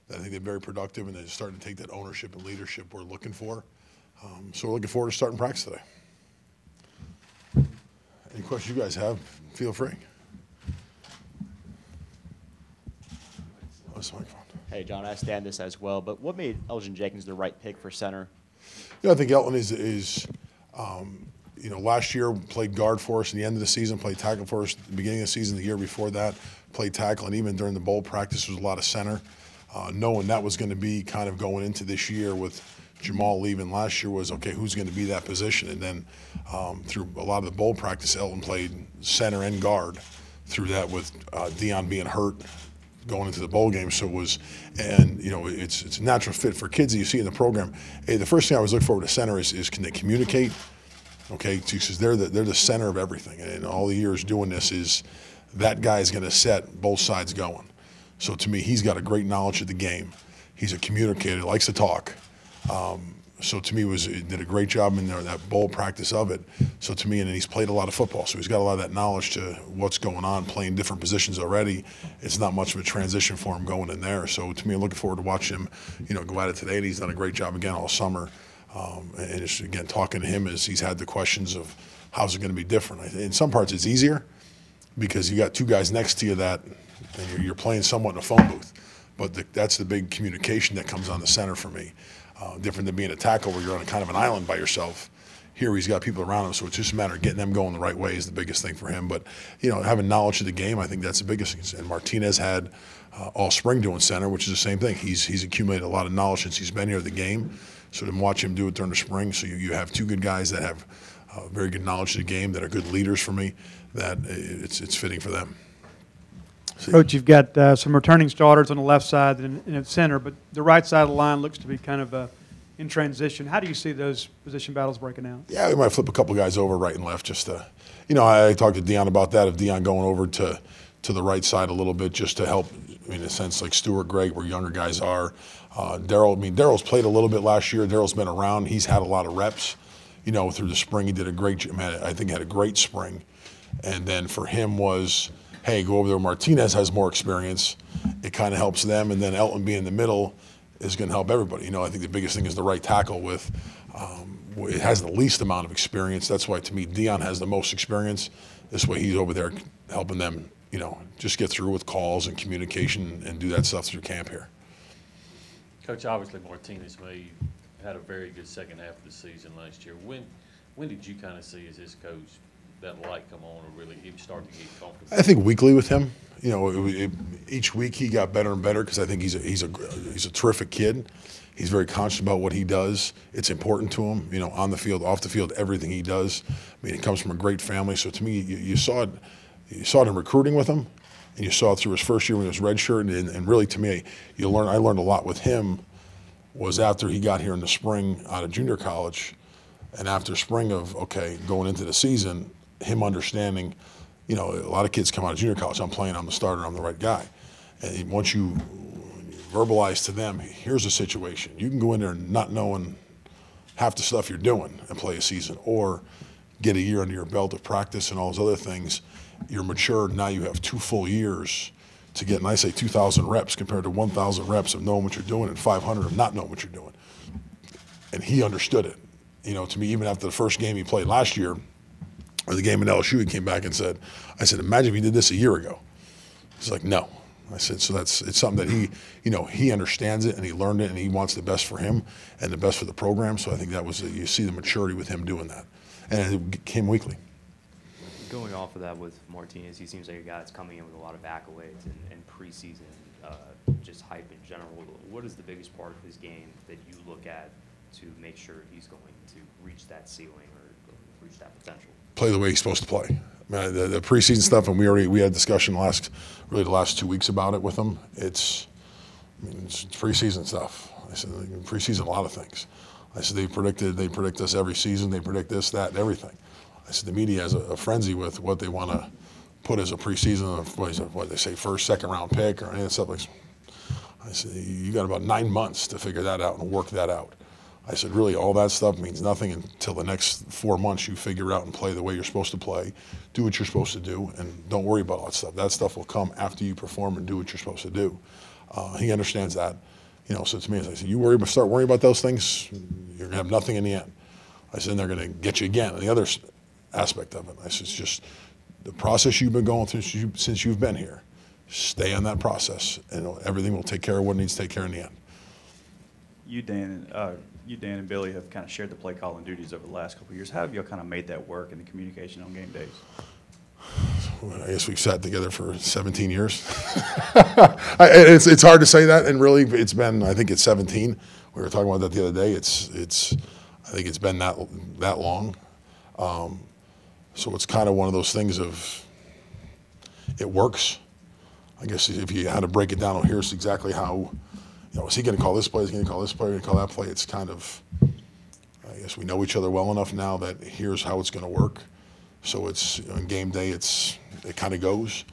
I think they're very productive, and they're starting to take that ownership and leadership we're looking for. So we're looking forward to starting practice today. Any questions you guys have, feel free. Oh, Hey, John, I asked Dan this as well, but what made Elgin Jenkins the right pick for center? Yeah, I think Elton is you know, last year played guard for us at the end of the season, played tackle for us at the beginning of the season. The year before that, played tackle, and even during the bowl practice was a lot of center. Knowing that was going to be kind of going into this year with Jamal leaving last year was, okay, who's going to be that position? And then through a lot of the bowl practice, Elton played center and guard through that with Dion being hurt going into the bowl game. So it was, and you know, it's a natural fit for kids that you see in the program. Hey, the first thing I always look for with a center is can they communicate? Okay, because they're the center of everything. And all the years doing this is that guy's going to set both sides going. So to me, he's got a great knowledge of the game. He's a communicator, likes to talk. So to me, he did a great job in there, that bowl practice of it. So to me, and he's played a lot of football, so he's got a lot of that knowledge to what's going on, playing different positions already. It's not much of a transition for him going in there. So to me, I'm looking forward to watching him, you know, go at it today. And he's done a great job again all summer. And just, again, talking to him as he's had the questions of how's it going to be different. In some parts, it's easier because you got two guys next to you that, and you're playing somewhat in a phone booth. But that's the big communication that comes on the center for me. Different than being a tackle where you're on a kind of an island by yourself. Here he's got people around him, so it's just a matter of getting them going the right way is the biggest thing for him. But, you know, having knowledge of the game, I think that's the biggest thing. And Martinez had all spring doing center, which is the same thing. He's accumulated a lot of knowledge since he's been here at the game. So to watch him do it during the spring, so you have two good guys that have very good knowledge of the game, that are good leaders for me, that it's fitting for them. Coach, you've got some returning starters on the left side and at center, but the right side of the line looks to be kind of in transition. How do you see those position battles breaking out? Yeah, we might flip a couple guys over right and left just to, you know, I talked to Dion about that, of Dion going over to the right side a little bit just to help, I mean, in a sense, like Stewart, Greg, where younger guys are. Daryl's played a little bit last year. Daryl's been around. He's had a lot of reps, you know, through the spring. He did a great job. I think had a great spring. And then for him was, hey, go over there. Martinez has more experience. It kind of helps them. And then Elton being in the middle is going to help everybody. You know, I think the biggest thing is the right tackle with, it has the least amount of experience. That's why, to me, Dion has the most experience. This way he's over there helping them, you know, just get through with calls and communication and do that stuff through camp here. Coach, obviously Martinez had a very good second half of the season last year. When did you kind of see as his coach that light come on or really even start to get comfortable? I think weekly with him. You know, each week he got better and better because I think he's a terrific kid. He's very conscious about what he does. It's important to him, you know, on the field, off the field, everything he does. I mean, he comes from a great family. So to me, you saw it in recruiting with him, and you saw it through his first year when he was redshirt. And really, to me, I learned a lot with him was after he got here in the spring out of junior college, and after spring of, okay, going into the season, him understanding, you know, a lot of kids come out of junior college, I'm playing, I'm the starter, I'm the right guy. And once you verbalize to them, here's a situation. You can go in there not knowing half the stuff you're doing and play a season, or get a year under your belt of practice and all those other things. You're matured, now you have 2 full years to get, and I say 2,000 reps compared to 1,000 reps of knowing what you're doing and 500 of not knowing what you're doing. And he understood it. You know, to me, even after the first game he played last year, or the game in LSU, he came back and said, I said, imagine if he did this a year ago. He's like, no. I said, so it's something that he understands it and he learned it and he wants the best for him and the best for the program. So I think that was, you see the maturity with him doing that. And it came weekly. Going off of that with Martinez, he seems like a guy that's coming in with a lot of accolades and preseason, just hype in general. What is the biggest part of his game that you look at to make sure he's going to reach that ceiling or reach that potential? Play the way he's supposed to play. I mean, the preseason stuff, and we had discussion the last 2 weeks about it with him. It's preseason stuff. I said preseason a lot of things. I said they predict us every season. They predict this, that, and everything. I said the media has a frenzy with what they want to put as a preseason, what they say, first, second round pick or any of that stuff. I said you got about 9 months to figure that out and work that out. I said, really, all that stuff means nothing until the next 4 months you figure out and play the way you're supposed to play, do what you're supposed to do, and don't worry about all that stuff. That stuff will come after you perform and do what you're supposed to do. He understands that. You know, so to me, as I said, start worrying about those things, you're going to have nothing in the end. I said, and they're going to get you again. And the other aspect of it, I said, it's just the process you've been going through since you've been here. Stay on that process, and everything will take care of what it needs to take care in the end. You, Dan, You, Dan, and Billy have kind of shared the play calling duties over the last couple of years. How have y'all kind of made that work in the communication on game days? Well, I guess we've sat together for 17 years. It's hard to say that, and really, it's been, I think it's 17. We were talking about that the other day. I think it's been that long. So it's kind of one of those things of, it works. I guess if you had to break it down, well, here's exactly how, is he going to call this play? Is he going to call this play? Going to call that play? It's kind of, I guess we know each other well enough now that here's how it's going to work. So it's, on game day, it kind of goes.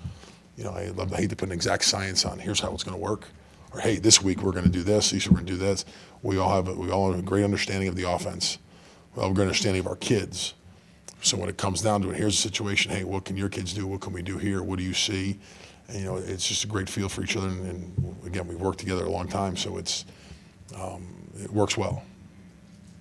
I hate to put an exact science on, here's how it's going to work. Or, hey, this week we're going to do this, we're going to do this. We all have a great understanding of the offense. We all have a great understanding of our kids. So when it comes down to it, here's the situation, hey, what can your kids do? What can we do here? What do you see? And, it's just a great feel for each other. And again, we've worked together a long time, so it works well.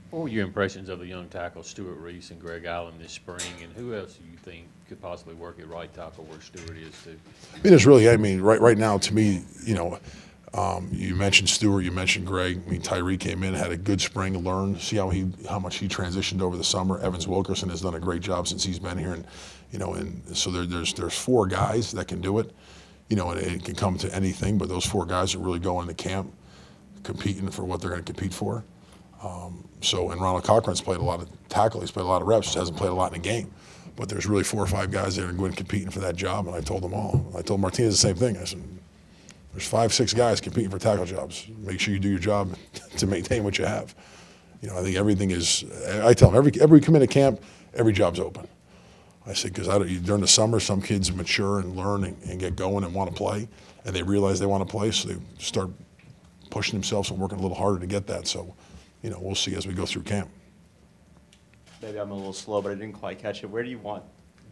What were your impressions of the young tackles, Stuart Reese and Greg Allen, this spring? And who else do you think could possibly work at right tackle where Stuart is too? It's really, right now, to me, you mentioned Stewart, you mentioned Greg. Tyree came in, had a good spring, learned, see how much he transitioned over the summer. Evans Wilkerson has done a great job since he's been here, and so there's 4 guys that can do it, and it can come to anything. But those 4 guys are really going to camp, competing for what they're going to compete for. And Ronald Cochran's played a lot of tackle. He's played a lot of reps. Just hasn't played a lot in the game. But there's really 4 or 5 guys that are going competing for that job, and I told them all. I told Martinez the same thing. I said, there's 5, 6 guys competing for tackle jobs. Make sure you do your job to maintain what you have. I think everything is. I tell them every come into camp, every job's open. I say because during the summer, some kids mature and learn and get going and want to play, and they realize they want to play, so they start pushing themselves and working a little harder to get that. So, we'll see as we go through camp. Maybe I'm a little slow, but I didn't quite catch it. Where do you want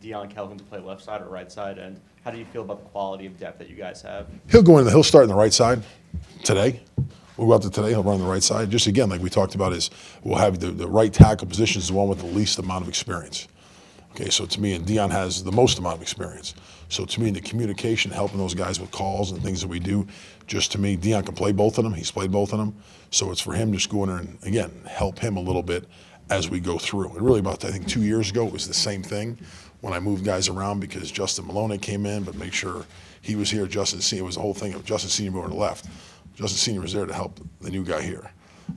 Deion Calhoun to play, left side or right side? And how do you feel about the quality of depth that you guys have? He'll start on the right side today. We'll go out to today. He'll run on the right side. Just again, like we talked about, we'll have the right tackle position is the one with the least amount of experience. Okay, so to me, and Deion has the most amount of experience. So to me, the communication, helping those guys with calls and things that we do, just to me, Deion can play both of them. He's played both of them. So it's for him just go in there and, again, help him a little bit as we go through. And really about, I think, 2 years ago, it was the same thing when I moved guys around because Justin Malone came in, but make sure he was here. Justin Senior, it was the whole thing of Justin Senior moving to the left. Justin Senior was there to help the new guy here.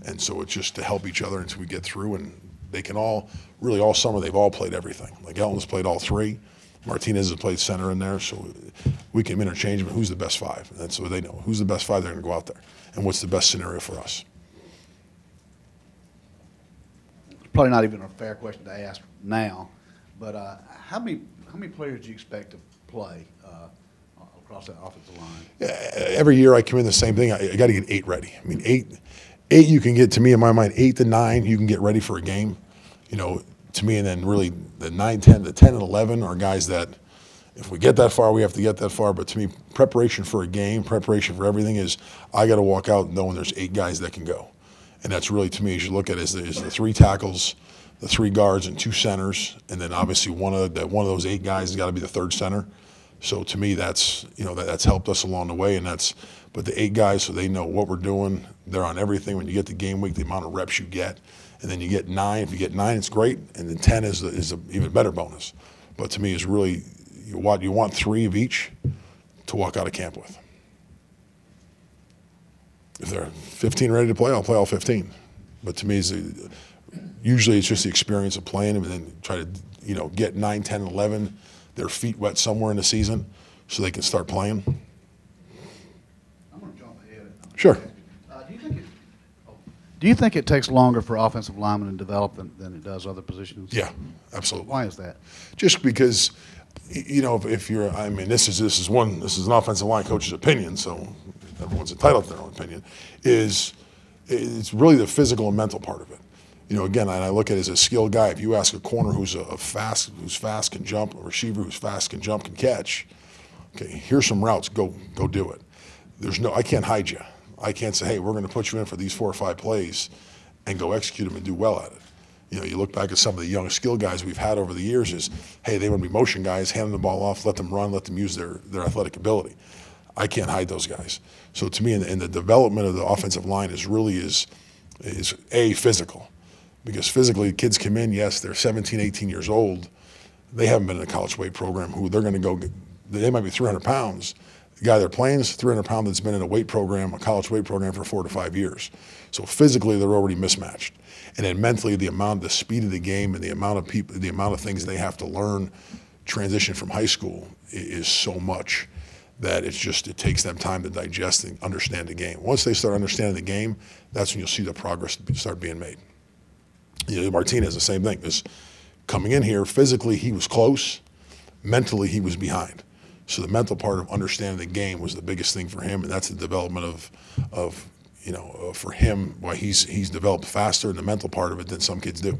And so it's just to help each other until we get through. And they can all summer, they've all played everything. Like Elton's played all 3. Martinez has played center in there, so we can interchange them. Who's the best 5? And that's what they know. Who's the best 5? They're going to go out there. And what's the best scenario for us? Probably not even a fair question to ask now, but how many players do you expect to play across that offensive line? Every year I come in the same thing. I got to get 8 ready. 8 you can get, to me in my mind, 8 to 9 you can get ready for a game. To me, and then really the 9, 10, the 10 and 11 are guys that if we get that far, we have to get that far. But to me, preparation for a game, preparation for everything is I got to walk out knowing there's 8 guys that can go. And that's really, to me, as you look at it, is the 3 tackles, the 3 guards, and 2 centers. And then obviously one of those 8 guys has got to be the 3rd center. So to me, that's that's helped us along the way. But the 8 guys, so they know what we're doing. They're on everything. When you get to game week, the amount of reps you get. And then you get 9. If you get 9, it's great. And then 10 is an even better bonus. But to me, it's really you want 3 of each to walk out of camp with. If they're 15 ready to play, I'll play all 15. But to me, usually it's just the experience of playing them and then try to get 9, 10, 11, their feet wet somewhere in the season so they can start playing. I'm going to jump ahead. Sure. Do you think it takes longer for offensive linemen to develop than it does other positions? Yeah, absolutely. Why is that? Just because, if you're, this is an offensive line coach's opinion, so everyone's entitled to their own opinion. It's really the physical and mental part of it. Again, and I look at it as a skilled guy. If you ask a corner who's fast, can jump, a receiver who's fast, can jump, can catch. Okay, here's some routes. Go do it. I can't hide you. I can't say, hey, we're going to put you in for these 4 or 5 plays and go execute them and do well at it. You look back at some of the young skill guys we've had over the years is, hey, they want to be motion guys, hand them the ball off, let them run, let them use their athletic ability. I can't hide those guys. So to me, in the development of the offensive line is is physical, because physically kids come in, yes, they're 17, 18 years old. They haven't been in a college weight program. Who they're going to go, they might be 300 pounds. The guy they're playing is 300 pound that's been in a weight program, a college weight program for 4 to 5 years. So physically they're already mismatched. And then mentally, the speed of the game and the amount of people, the amount of things they have to learn, transition from high school is so much that it takes them time to digest and understand the game. Once they start understanding the game, that's when you'll see the progress start being made. Martinez, the same thing. Is coming in here, physically he was close, mentally he was behind. So the mental part of understanding the game was the biggest thing for him, and that's the development of for him, why he's developed faster in the mental part of it than some kids do.